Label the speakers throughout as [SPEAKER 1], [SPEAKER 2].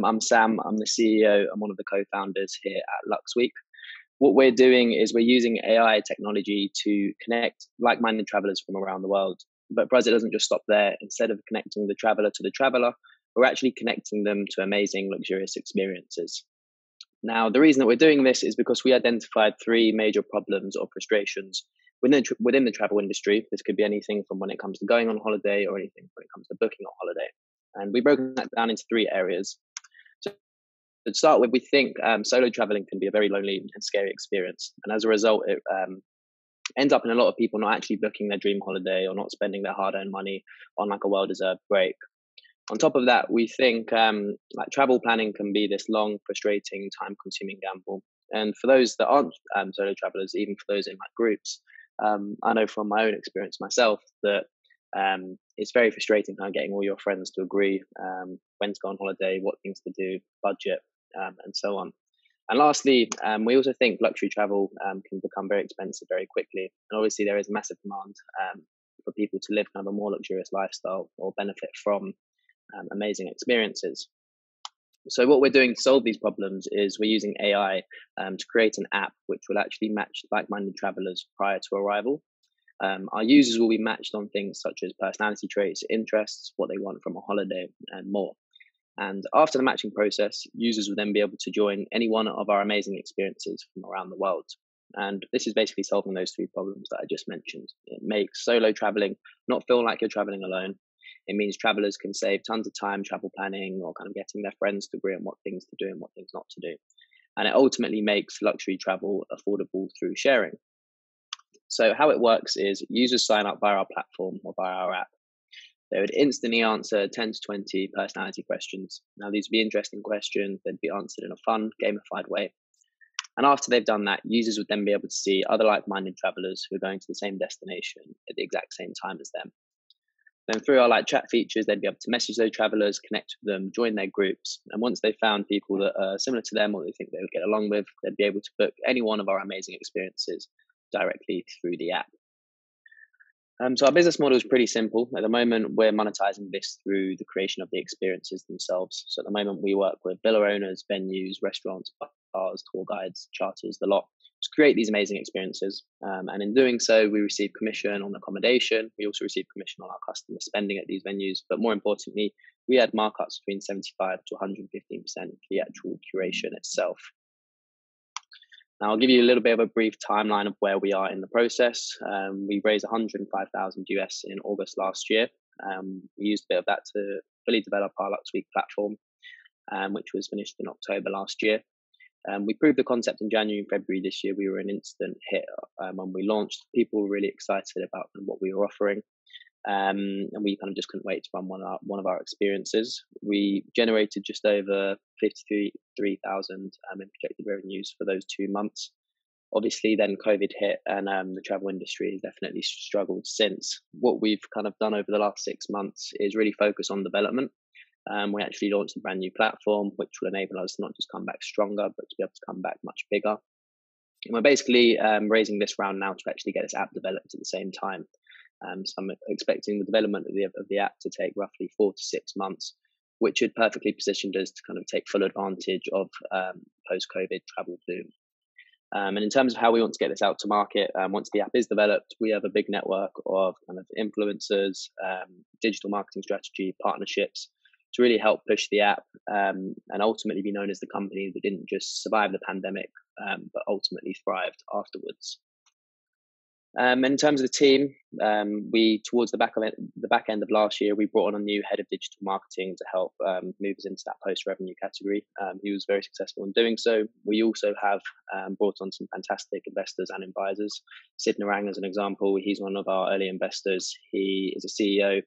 [SPEAKER 1] I'm Sam. I'm the CEO. I'm one of the co-founders here at Luxè. What we're doing is we're using AI technology to connect like-minded travelers from around the world. But for us, it doesn't just stop there. Instead of connecting the traveler to the traveler, we're actually connecting them to amazing, luxurious experiences. Now, the reason that we're doing this is because we identified three major problems or frustrations within the travel industry. This could be anything from when it comes to going on holiday or anything when it comes to booking a holiday. And we've broken that down into three areas. So to start with, we think solo traveling can be a very lonely and scary experience. And as a result, it ends up in a lot of people not actually booking their dream holiday or not spending their hard-earned money on like a well-deserved break. On top of that, we think like travel planning can be this long, frustrating, time-consuming gamble. And for those that aren't solo travelers, even for those in like groups, I know from my own experience myself that it's very frustrating kind of getting all your friends to agree when to go on holiday, what things to do, budget, and so on. And lastly, we also think luxury travel can become very expensive very quickly. And obviously, there is massive demand for people to live kind of a more luxurious lifestyle or benefit from amazing experiences. So what we're doing to solve these problems is we're using AI to create an app which will actually match like-minded travelers prior to arrival. Our users will be matched on things such as personality traits, interests, what they want from a holiday, and more. And after the matching process, users will then be able to join any one of our amazing experiences from around the world. And this is basically solving those three problems that I just mentioned. It makes solo traveling not feel like you're traveling alone. It means travelers can save tons of time travel planning or kind of getting their friends to agree on what things to do and what things not to do. And it ultimately makes luxury travel affordable through sharing. So how it works is users sign up via our platform or via our app. They would instantly answer 10 to 20 personality questions. Now, these would be interesting questions. They'd be answered in a fun, gamified way. And after they've done that, users would then be able to see other like-minded travelers who are going to the same destination at the exact same time as them. Then through our like chat features, they'd be able to message those travelers, connect with them, join their groups. And once they found people that are similar to them or they think they would get along with, they'd be able to book any one of our amazing experiences directly through the app. So our business model is pretty simple. At the moment, we're monetizing this through the creation of the experiences themselves. So at the moment, we work with villa owners, venues, restaurants, bars, tour guides, charters, the lot, to create these amazing experiences. And in doing so, we receive commission on accommodation. We also receive commission on our customer spending at these venues. But more importantly, we add markups between 75 to 115% for the actual curation itself. Now, I'll give you a little bit of a brief timeline of where we are in the process. We raised 105,000 US in August last year. We used a bit of that to fully develop our Luxè platform, which was finished in October last year. We proved the concept in January and February this year. We were an instant hit when we launched. People were really excited about what we were offering. And we kind of just couldn't wait to run one of our experiences. We generated just over 53,000 in projected revenues for those 2 months. Obviously, then COVID hit, and the travel industry has definitely struggled since. What we've kind of done over the last 6 months is really focus on development. We actually launched a brand new platform, which will enable us to not just come back stronger, but to be able to come back much bigger. And we're basically raising this round now to actually get this app developed at the same time. So I'm expecting the development of the app to take roughly 4 to 6 months, which had perfectly positioned us to kind of take full advantage of post-COVID travel boom. And in terms of how we want to get this out to market, once the app is developed, we have a big network of kind of influencers, digital marketing strategy, partnerships to really help push the app and ultimately be known as the company that didn't just survive the pandemic, but ultimately thrived afterwards. In terms of the team, we towards the back end of last year, we brought on a new head of digital marketing to help move us into that post-revenue category. He was very successful in doing so. We also have brought on some fantastic investors and advisors. Sid Narang, as an example, he's one of our early investors. He is a CEO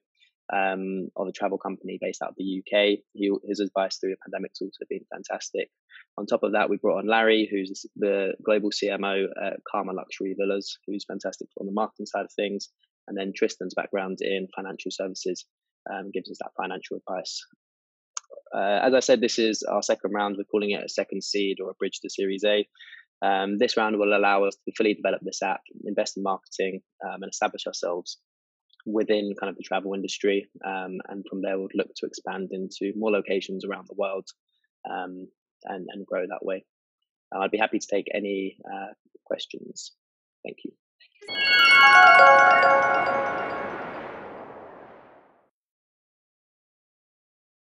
[SPEAKER 1] of a travel company based out of the UK. His advice through the pandemic has also been fantastic. On top of that, we brought on Larry, who's the global CMO at Karma Luxury Villas, who's fantastic on the marketing side of things. And then Tristan's background in financial services gives us that financial advice. As I said, this is our second round. We're calling it a second seed or a bridge to Series A. This round will allow us to fully develop this app, invest in marketing, and establish ourselves within kind of the travel industry. And from there, we'll look to expand into more locations around the world. and grow that way. I'd be happy to take any questions. Thank you.